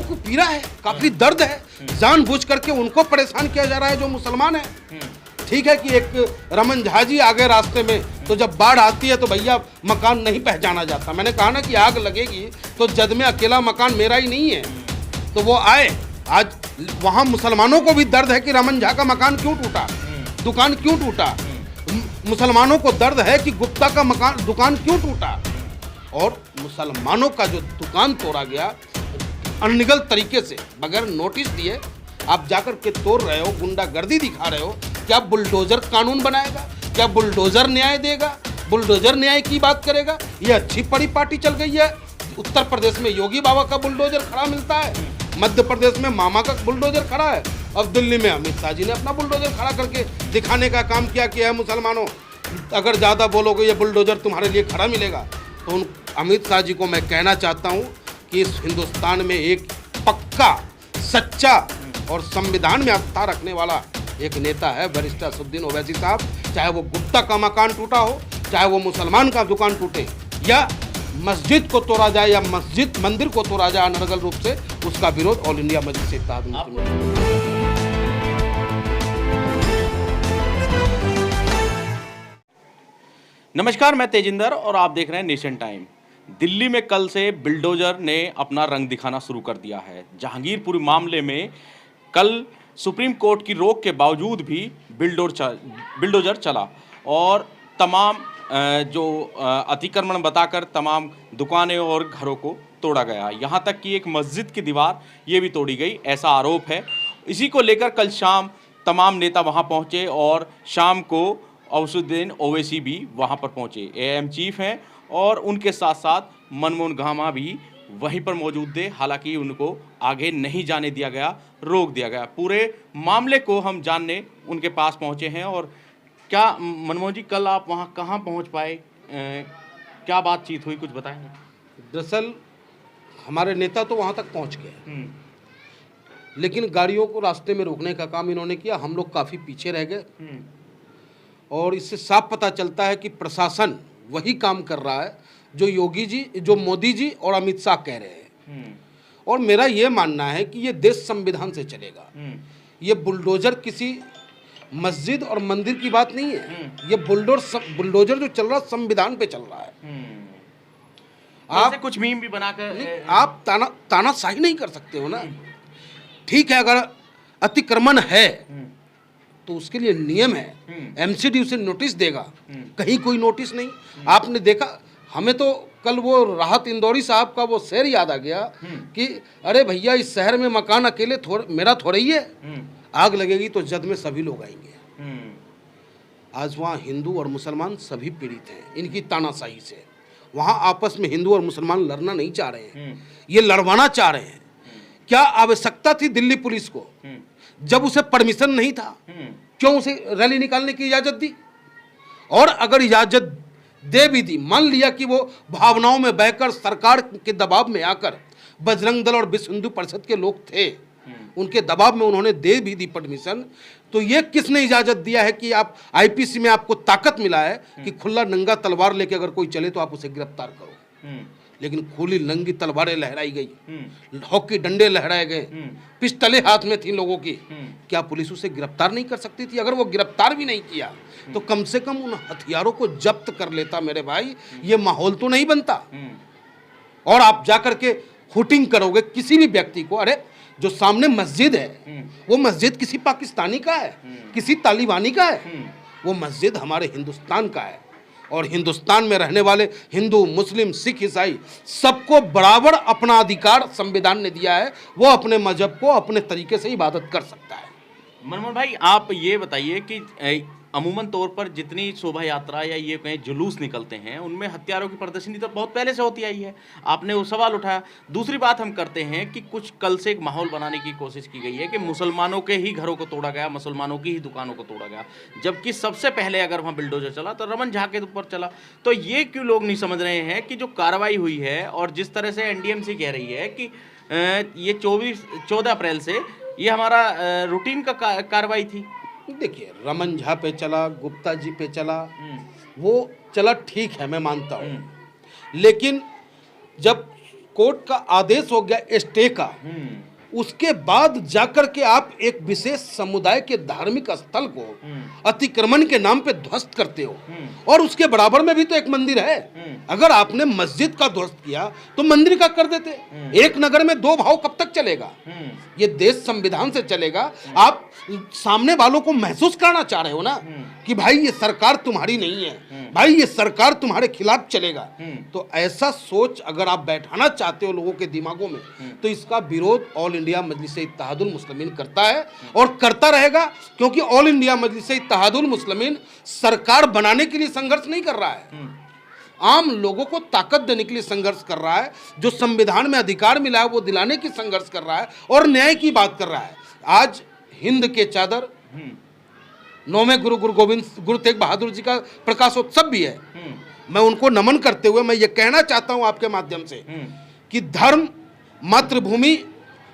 को पीड़ा है, काफी दर्द है, जानबूझ करके उनको परेशान किया जा रहा है जो मुसलमान है। ठीक है कि एक रमन झा जी आ गए रास्ते में, तो जब बाढ़ आती है तो भैया मकान नहीं पहचाना जाता। मैंने कहा ना कि आग लगेगी तो जद में अकेला मकान मेरा ही नहीं है, तो वो आए। आज वहाँ मुसलमानों को भी दर्द है कि रमन झा का मकान क्यों टूटा, दुकान क्यों टूटा। मुसलमानों को दर्द है कि गुप्ता का मकान दुकान क्यों टूटा। और मुसलमानों का जो दुकान तोड़ा गया अनलीगल तरीके से, बगैर नोटिस दिए आप जाकर के तोड़ रहे हो, गुंडागर्दी दिखा रहे हो। क्या बुलडोजर कानून बनाएगा? क्या बुलडोजर न्याय देगा? बुलडोजर न्याय की बात करेगा? ये अच्छी बड़ी पार्टी चल गई है। उत्तर प्रदेश में योगी बाबा का बुलडोजर खड़ा मिलता है, मध्य प्रदेश में मामा का बुलडोजर खड़ा है, अब दिल्ली में अमित शाह जी ने अपना बुलडोजर खड़ा करके दिखाने का काम किया कि है मुसलमानों, अगर ज़्यादा बोलोगे ये बुलडोजर तुम्हारे लिए खड़ा मिलेगा। तो उन अमित शाह जी को मैं कहना चाहता हूँ कि इस हिंदुस्तान में एक पक्का, सच्चा और संविधान में आस्था रखने वाला एक नेता है बैरिस्टर असदुद्दीन ओवैसी साहब। चाहे वो गुप्ता का मकान टूटा हो, चाहे वो मुसलमान का दुकान टूटे, या मस्जिद को तोड़ा जाए, या मस्जिद मंदिर को तोड़ा जाए अनर्गल रूप से, उसका विरोध ऑल इंडिया मजलिस इत्तेहाद मुस्लिमीन। नमस्कार, मैं तेजिंदर और आप देख रहे हैं नेशन टाइम। दिल्ली में कल से बिल्डोजर ने अपना रंग दिखाना शुरू कर दिया है। जहांगीरपुर मामले में कल सुप्रीम कोर्ट की रोक के बावजूद भी बिल्डोजर चला और तमाम जो अतिक्रमण बताकर तमाम दुकानें और घरों को तोड़ा गया। यहाँ तक कि एक मस्जिद की दीवार ये भी तोड़ी गई, ऐसा आरोप है। इसी को लेकर कल शाम तमाम नेता वहाँ पहुँचे और शाम को असदुद्दीन ओवैसी भी वहाँ पर पहुँचे। एएम चीफ हैं और उनके साथ साथ मनमोहन गामा भी वहीं पर मौजूद थे। हालांकि उनको आगे नहीं जाने दिया गया, रोक दिया गया। पूरे मामले को हम जानने उनके पास पहुंचे हैं। और क्या मनमोहन जी, कल आप वहां कहां पहुंच पाए, क्या बातचीत हुई, कुछ बताएंगे? दरअसल हमारे नेता तो वहां तक पहुंच गए, लेकिन गाड़ियों को रास्ते में रोकने का काम इन्होंने किया। हम लोग काफ़ी पीछे रह गए और इससे साफ पता चलता है कि प्रशासन वही काम कर रहा है जो योगी जी, जो मोदी जी और अमित शाह कह रहे हैं। और मेरा ये मानना है कि ये देश संविधान से चलेगा। ये बुलडोजर किसी मस्जिद और मंदिर की बात नहीं है। ये बुलडोजर जो चल रहा है संविधान पे चल रहा है। आप कुछ मीम भी बनाकर आप तानाशाही नहीं कर सकते हो ना। ठीक है, अगर अतिक्रमण है तो उसके लिए नियम है, एमसीडी उसे नोटिस देगा। कहीं कोई नोटिस नहीं। आपने देखा, हमें तो कल वो राहत इंदौरी साहब का वो शेर याद आ गया कि अरे भैया, इस शहर में मकान अकेले मेरा थोड़ा ही है, आग लगेगी तो जद में सभी लोग आएंगे। आज वहाँ हिंदू और मुसलमान सभी पीड़ित हैं इनकी तानाशाही से। वहाँ आपस में हिंदू और मुसलमान लड़ना नहीं चाह रहे हैं, ये लड़वाना चाह रहे हैं। क्या आवश्यकता थी दिल्ली पुलिस को, जब उसे परमिशन नहीं था, क्यों उसे रैली निकालने की इजाजत दी? और अगर इजाजत दे भी दी, मान लिया कि वो भावनाओं में बहकर सरकार के दबाव में आकर, बजरंग दल और विश्व हिंदू परिषद के लोग थे, उनके दबाव में उन्होंने दे भी दी परमिशन, तो ये किसने इजाजत दिया है कि आप आईपीसी में आपको ताकत मिला है कि खुला नंगा तलवार लेके अगर कोई चले तो आप उसे गिरफ्तार करो। लेकिन खुली नंगी तलवारें लहराई गई, हॉकी डंडे लहराए गए, पिस्टलें हाथ में थी लोगों की। क्या पुलिस उसे गिरफ्तार नहीं कर सकती थी? अगर वो गिरफ्तार भी नहीं किया तो कम से कम उन हथियारों को जब्त कर लेता। मेरे भाई, ये माहौल तो नहीं बनता। और आप जाकर के हुटिंग करोगे किसी भी व्यक्ति को, अरे जो सामने मस्जिद है वो मस्जिद किसी पाकिस्तानी का है, किसी तालिबानी का है? वो मस्जिद हमारे हिंदुस्तान का है। और हिंदुस्तान में रहने वाले हिंदू, मुस्लिम, सिख, ईसाई सबको बराबर अपना अधिकार संविधान ने दिया है। वो अपने मजहब को अपने तरीके से इबादत कर सकता है। मनमोहन भाई, आप ये बताइए कि अमूमन तौर पर जितनी शोभा यात्रा या ये कहीं जुलूस निकलते हैं उनमें हथियारों की प्रदर्शनी तो बहुत पहले से होती आई है। आपने वो सवाल उठाया। दूसरी बात हम करते हैं कि कुछ कल से एक माहौल बनाने की कोशिश की गई है कि मुसलमानों के ही घरों को तोड़ा गया, मुसलमानों की ही दुकानों को तोड़ा गया, जबकि सबसे पहले अगर वहाँ बिल्डोजर चला तो रमन झा के ऊपर चला। तो ये क्यों लोग नहीं समझ रहे हैं कि जो कार्रवाई हुई है और जिस तरह से एनडीएमसी कह रही है कि ये 14 अप्रैल से ये हमारा रूटीन का कार्रवाई थी। देखिए, रमन झा पे चला, गुप्ता जी पे चला, वो चला, ठीक है, मैं मानता हूँ। लेकिन जब कोर्ट का आदेश हो गया स्टे का, उसके बाद जाकर के आप एक विशेष समुदाय के धार्मिक स्थल को अतिक्रमण के नाम पे ध्वस्त करते हो। और उसके बराबर में भी तो एक मंदिर है। अगर आपने मस्जिद का ध्वस्त किया तो मंदिर का कर देते। एक नगर में दो भाव कब तक चलेगा? ये देश संविधान से चलेगा। आप सामने वालों को महसूस कराना चाह रहे हो ना कि भाई ये सरकार तुम्हारी नहीं है, भाई ये सरकार तुम्हारे खिलाफ चलेगा। तो ऐसा सोच अगर आप बैठाना चाहते हो लोगों के दिमागों में, तो इसका विरोध ऑल इंडिया मजलिस-ए-इत्तेहादुल मुस्लिमीन करता है और करता रहेगा। क्योंकि ऑल इंडिया मजलिस-ए-इत्तेहादुल मुस्लिमीन सरकार बनाने के लिए संघर्ष नहीं कर रहा है, आम लोगों को ताकत देने के लिए संघर्ष कर रहा है। जो संविधान में अधिकार मिला है वो दिलाने की संघर्ष कर रहा है और न्याय की बात कर रहा है। आज हिंद के चादर 9वें गुरु तेग बहादुर जी का प्रकाशोत्सव भी है। मैं उनको नमन करते हुए मैं ये कहना चाहता हूं आपके माध्यम से कि धर्म, मातृभूमि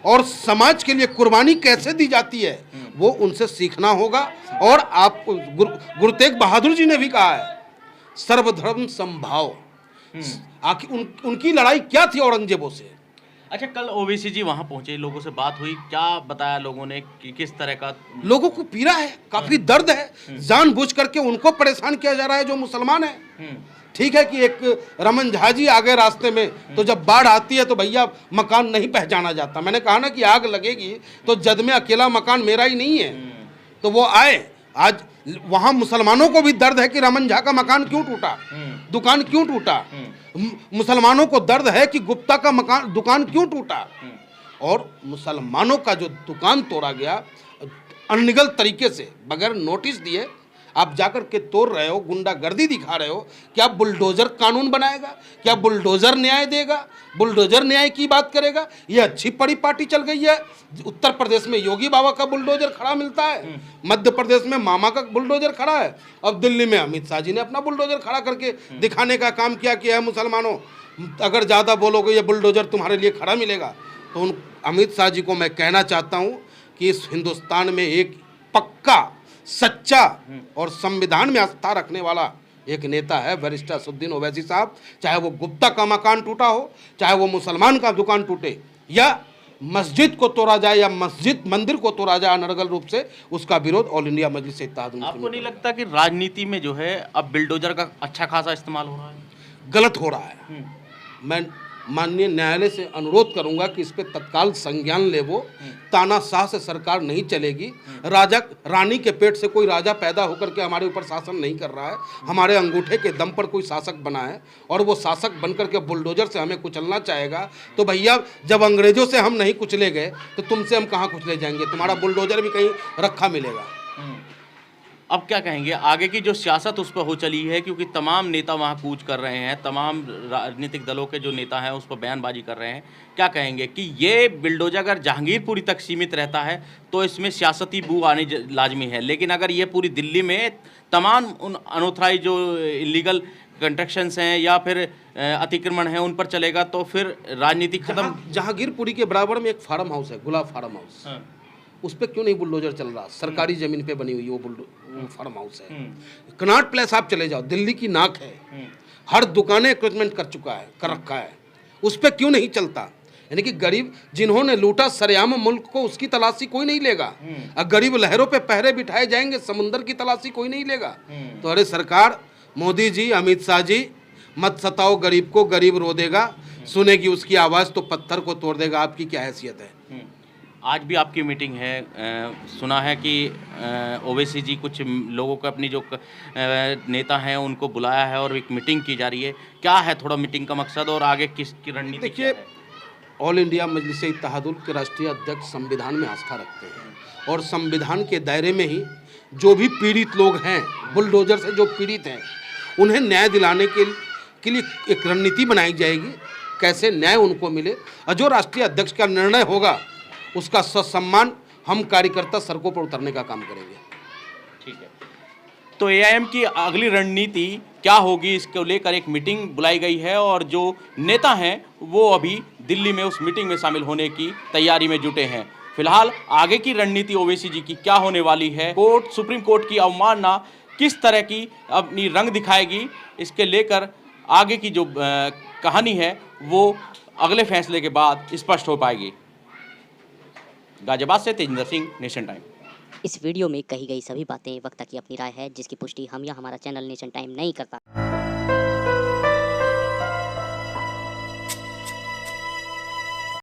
और समाज के लिए कुर्बानी कैसे दी जाती है वो उनसे सीखना होगा। और आप गुरु तेग बहादुर जी ने भी कहा है सर्वधर्म समभाव। आखिर उनकी लड़ाई क्या थी औरंगजेबों से? अच्छा, कल ओवैसी जी वहां पहुंचे, लोगों से बात हुई, क्या बताया लोगों ने कि किस तरह का? लोगों को पीड़ा है, काफी दर्द है। जानबूझ करके उनको परेशान किया जा रहा है जो मुसलमान है। ठीक है कि एक रमन झा जी आ गए रास्ते में, तो जब बाढ़ आती है तो भैया मकान नहीं पहचाना जाता। मैंने कहा ना कि आग लगेगी तो जद में अकेला मकान मेरा ही नहीं है, तो वो आए। आज वहां मुसलमानों को भी दर्द है कि रमन झा का मकान क्यों टूटा, दुकान क्यों टूटा। मुसलमानों को दर्द है कि गुप्ता का मकान दुकान क्यों टूटा। और मुसलमानों का जो दुकान तोड़ा गया अनलीगल तरीके से, बगैर नोटिस दिए आप जाकर के तोड़ रहे हो, गुंडागर्दी दिखा रहे हो। क्या बुलडोजर कानून बनाएगा? क्या बुलडोजर न्याय देगा? बुलडोजर न्याय की बात करेगा? ये अच्छी बड़ी पार्टी चल गई है। उत्तर प्रदेश में योगी बाबा का बुलडोजर खड़ा मिलता है, मध्य प्रदेश में मामा का बुलडोजर खड़ा है, अब दिल्ली में अमित शाह जी ने अपना बुलडोजर खड़ा करके दिखाने का काम किया है मुसलमानों अगर ज़्यादा बोलोगे ये बुलडोजर तुम्हारे लिए खड़ा मिलेगा। तो उन अमित शाह जी को मैं कहना चाहता हूँ कि इस हिंदुस्तान में एक पक्का, सच्चा और संविधान में आस्था रखने वाला एक नेता है बैरिस्टर असदुद्दीन ओवैसी साहब। चाहे वो गुप्ता का मकान टूटा हो, चाहे वो मुसलमान का दुकान टूटे, या मस्जिद को तोड़ा जाए, या मंदिर को तोड़ा जाए अनर्गल रूप से, उसका विरोध ऑल इंडिया मजलिस-ए-इत्तेहादुल मुस्लिमीन। आपको नहीं लगता कि राजनीति में जो है अब बिल्डोजर का अच्छा खासा इस्तेमाल हो रहा है? गलत हो रहा है। मैं माननीय न्यायालय से अनुरोध करूंगा कि इस पे तत्काल संज्ञान ले। वो तानाशाह से सरकार नहीं चलेगी। राजा रानी के पेट से कोई राजा पैदा होकर के हमारे ऊपर शासन नहीं कर रहा है। हमारे अंगूठे के दम पर कोई शासक बना है और वो शासक बनकर के बुलडोजर से हमें कुचलना चाहेगा। तो भैया जब अंग्रेजों से हम नहीं कुचले गए तो तुमसे हम कहाँ कुचले जाएंगे? तुम्हारा बुलडोजर भी कहीं रखा मिलेगा। अब क्या कहेंगे आगे की जो सियासत उस पर हो चली है, क्योंकि तमाम नेता वहाँ कूच कर रहे हैं, तमाम राजनीतिक दलों के जो नेता हैं उस पर बयानबाजी कर रहे हैं। क्या कहेंगे कि ये बिल्डोजर अगर जहांगीरपुरी तक सीमित रहता है तो इसमें सियासती बू आनी लाजमी है, लेकिन अगर ये पूरी दिल्ली में तमाम उन अनऑथराइज जो इलीगल कंस्ट्रक्शंस हैं या फिर अतिक्रमण हैं उन पर चलेगा तो फिर राजनीति खत्म। जहांगीरपुरी के बराबर में एक फार्म हाउस है, गुलाब फार्म हाउस, उस पर क्यों नहीं बुलडोजर चल रहा? सरकारी जमीन पे बनी हुई वो फार्म हाउस है। कनॉट प्लेस आप चले जाओ, दिल्ली की नाक है, हर दुकानें एक्विपमेंट कर रखा है, उस पर क्यों नहीं चलता? यानी कि गरीब जिन्होंने लूटा सरेआम मुल्क को, उसकी तलाशी कोई नहीं लेगा। अब गरीब लहरों पे पहरे बिठाए जाएंगे, समुंदर की तलाशी कोई नहीं लेगा। तो अरे सरकार, मोदी जी, अमित शाह जी, मत सताओ गरीब को, गरीब रो देगा, सुनेगी उसकी आवाज़ तो पत्थर को तोड़ देगा। आपकी क्या हैसियत है? आज भी आपकी मीटिंग है, सुना है कि ओवैसी जी कुछ लोगों को अपनी जो नेता हैं उनको बुलाया है और एक मीटिंग की जा रही है। क्या है थोड़ा मीटिंग का मकसद और आगे किसकी रणनीति? देखिए, ऑल इंडिया मजलिस-ए-इत्तेहादुल के राष्ट्रीय अध्यक्ष संविधान में आस्था रखते हैं और संविधान के दायरे में ही जो भी पीड़ित लोग हैं, बुलडोजर से जो पीड़ित हैं, उन्हें न्याय दिलाने के लिए एक रणनीति बनाई जाएगी, कैसे न्याय उनको मिले। और जो राष्ट्रीय अध्यक्ष का निर्णय होगा उसका ससम्मान हम कार्यकर्ता सड़कों पर उतरने का काम करेंगे। ठीक है, तो एआईएम की अगली रणनीति क्या होगी इसको लेकर एक मीटिंग बुलाई गई है और जो नेता हैं वो अभी दिल्ली में उस मीटिंग में शामिल होने की तैयारी में जुटे हैं। फिलहाल आगे की रणनीति ओवैसी जी की क्या होने वाली है, सुप्रीम कोर्ट की अवमानना किस तरह की अपनी रंग दिखाएगी, इसके लेकर आगे की जो कहानी है वो अगले फैसले के बाद स्पष्ट हो पाएगी। गाजियाबाद से तेजिंदर सिंह, नेशन टाइम। इस वीडियो में कही गई सभी बातें वक्ता की अपनी राय है, जिसकी पुष्टि हम या हमारा चैनल नेशन टाइम नहीं करता।